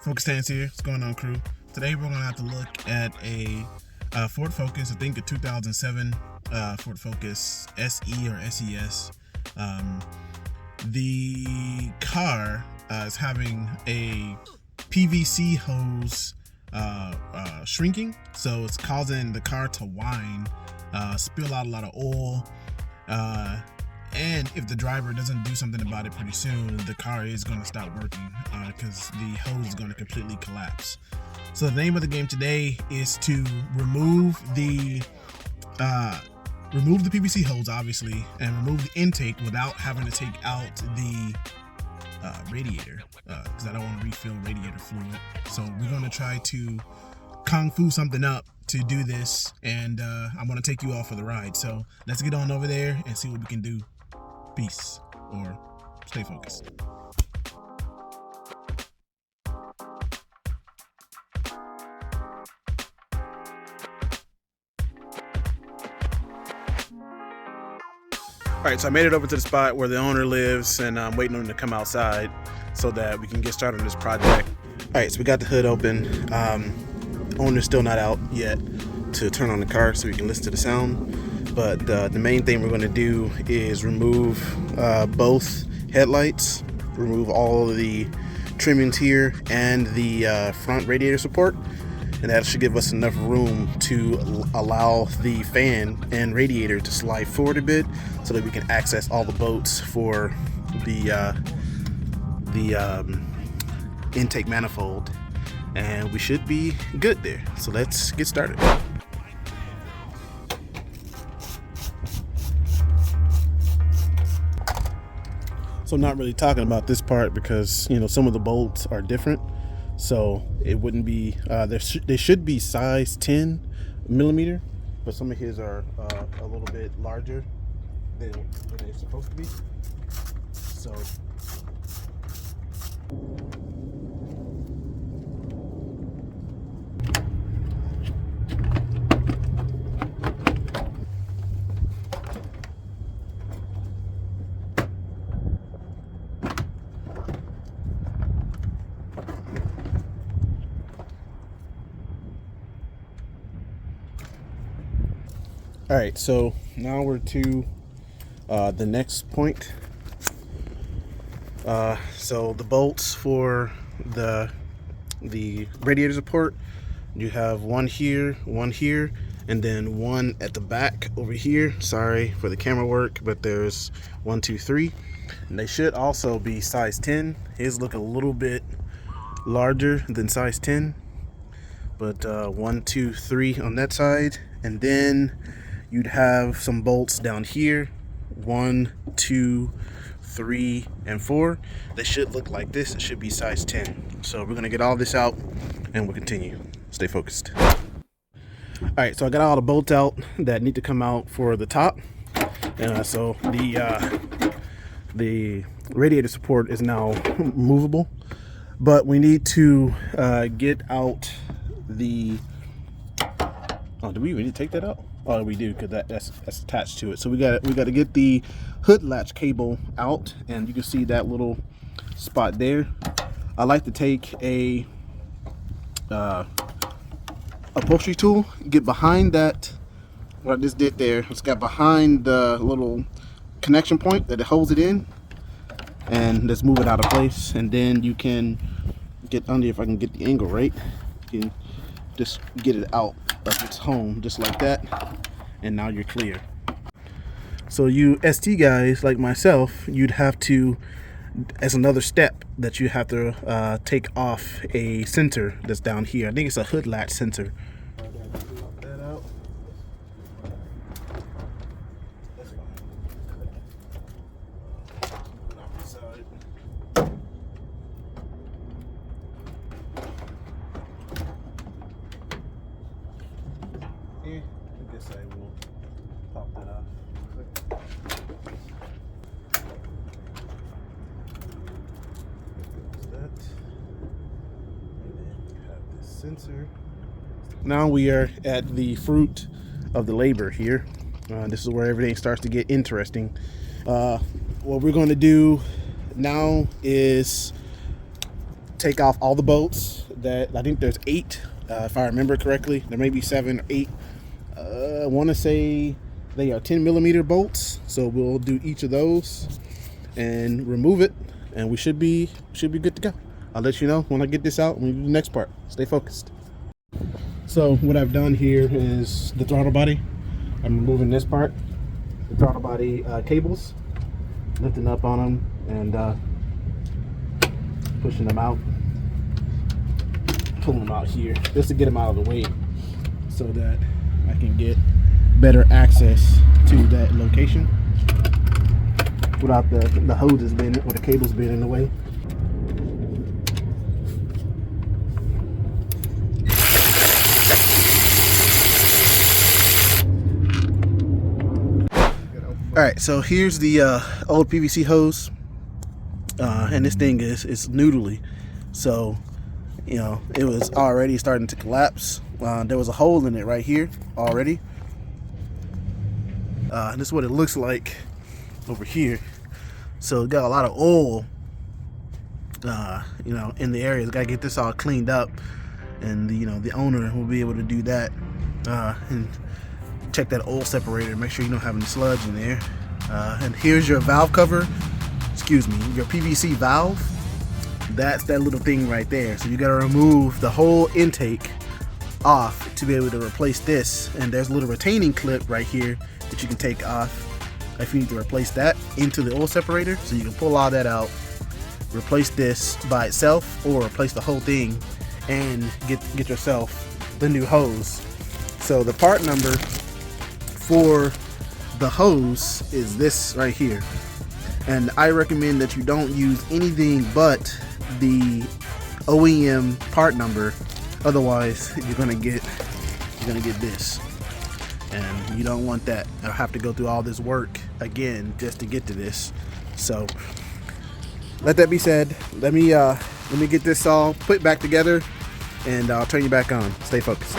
Focus Stands here. What's going on, crew? Today we're going to have to look at a Ford Focus. I think a 2007 Ford Focus SE or SES. The car is having a PVC hose shrinking, so it's causing the car to whine, spill out a lot of oil, and if the driver doesn't do something about it pretty soon, the car is going to stop working because the hose is going to completely collapse. So the name of the game today is to remove the PVC hose, obviously, and remove the intake without having to take out the radiator, because I don't want to refill radiator fluid. So we're going to try to kung fu something up to do this, and I'm going to take you all for the ride. So let's get on over there and see what we can do. Peace, or stay focused. Alright, so I made it over to the spot where the owner lives, and I'm waiting on him to come outside so that we can get started on this project. Alright, so we got the hood open. Owner's still not out yet to turn on the car so we can listen to the sound. But the main thing we're going to do is remove both headlights, remove all of the trimmings here, and the front radiator support. And that should give us enough room to allow the fan and radiator to slide forward a bit so that we can access all the bolts for the intake manifold. And we should be good there. So let's get started. So I'm not really talking about this part because, you know, some of the bolts are different. So it wouldn't be, they should be size 10 millimeter, but some of his are a little bit larger than what they're supposed to be. So all right, so now we're to the next point. So the bolts for the radiator support, you have one here, and then one at the back over here. Sorry for the camera work, but there's 1, 2, 3, and they should also be size 10. His look a little bit larger than size 10, but 1, 2, 3 on that side, and then you'd have some bolts down here, 1, 2, 3, and 4. They should look like this. It should be size 10. So we're gonna get all this out and we'll continue. Stay focused. All right, so I got all the bolts out that need to come out for the top. So the radiator support is now movable, but we need to get out the, oh, do we need to take that out? Oh, we do, because that's attached to it. So we got to get the hood latch cable out, and you can see that little spot there. I like to take a upholstery tool, get behind that, what I just did there. It's got behind the little connection point that it holds it in, and let's move it out of place. And then you can get under, if I can get the angle right, you can just get it out of its home just like that, and now you're clear. So you ST guys like myself, you'd have to, as another step, that you have to take off a sensor that's down here. I think it's a hood latch sensor. That out. That's fine. I guess I will pop that off real quick. That. And then you have this sensor. Now we are at the fruit of the labor here. This is where everything starts to get interesting. What we're going to do now is take off all the bolts. That I think there's 8, if I remember correctly. There may be 7 or 8. I want to say they are 10mm bolts, so we'll do each of those and remove it, and we should be good to go. I'll let you know when I get this out when we do the next part. Stay focused. So what I've done here is the throttle body. I'm removing this part, the throttle body cables, lifting up on them and pushing them out, pulling them out here just to get them out of the way so that I can get better access to that location without the hoses being, or the cables being in the way. All right, so here's the old PVC hose, and this thing is noodly, so you know it was already starting to collapse. There was a hole in it right here already. This is what it looks like over here. So it got a lot of oil, you know, in the area. It's got to get this all cleaned up, and the owner will be able to do that and check that oil separator, make sure you don't have any sludge in there. And here's your valve cover, excuse me, your PVC valve. That's that little thing right there. So you got to remove the whole intake off to be able to replace this. And there's a little retaining clip right here that you can take off if you need to replace that into the oil separator. So you can pull all that out, replace this by itself, or replace the whole thing and get yourself the new hose. So the part number for the hose is this right here, and I recommend that you don't use anything but the OEM part number, otherwise you're gonna get this, and you don't want that. I'll have to go through all this work again just to get to this. So let that be said, let me get this all put back together, and I'll turn you back on. Stay focused.